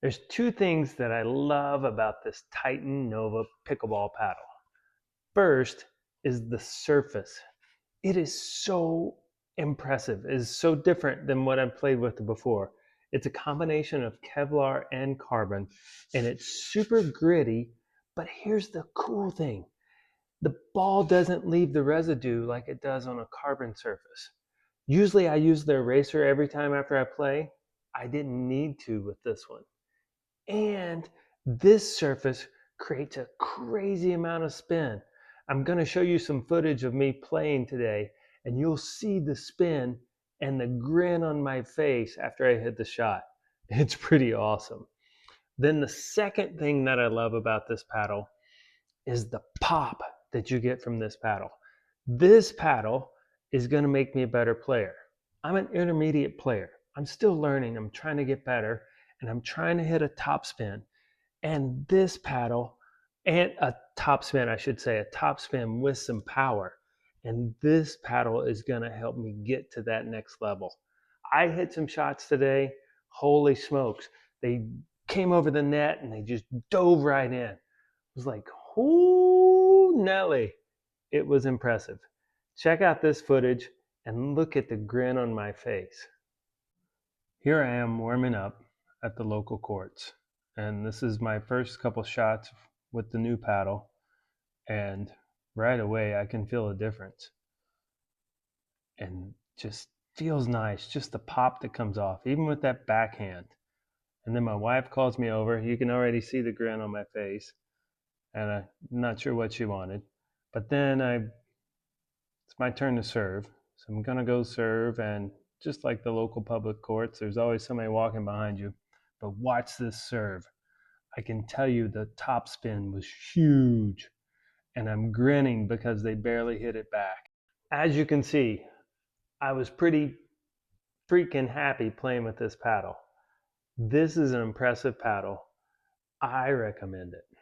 There's two things that I love about this Titan Nova pickleball paddle. First is the surface. It is so impressive. It is so different than what I've played with before. It's a combination of Kevlar and carbon, and it's super gritty. But here's the cool thing: the ball doesn't leave the residue like it does on a carbon surface. Usually, I use the eraser every time after I play. I didn't need to with this one. And this surface creates a crazy amount of spin. I'm going to show you some footage of me playing today, and you'll see the spin and the grin on my face after I hit the shot. It's pretty awesome. Then the second thing that I love about this paddle is the pop that you get from this paddle. This paddle is going to make me a better player. I'm an intermediate player. I'm still learning. I'm trying to get better, and I'm trying to hit a top spin. And this paddle, and a top spin, I should say, a top spin with some power. And this paddle is going to help me get to that next level. I hit some shots today. Holy smokes. They came over the net and they just dove right in. It was like, oh, Nelly. It was impressive. Check out this footage and look at the grin on my face. Here I am warming up at the local courts, and this is my first couple shots with the new paddle, and right away I can feel a difference, and just feels nice, just the pop that comes off, even with that backhand. And then my wife calls me over. You can already see the grin on my face, and I'm not sure what she wanted. But then it's my turn to serve, so I'm gonna go serve, and just like the local public courts, there's always somebody walking behind you. But watch this serve. I can tell you the top spin was huge, and I'm grinning because they barely hit it back. As you can see, I was pretty freaking happy playing with this paddle. This is an impressive paddle. I recommend it.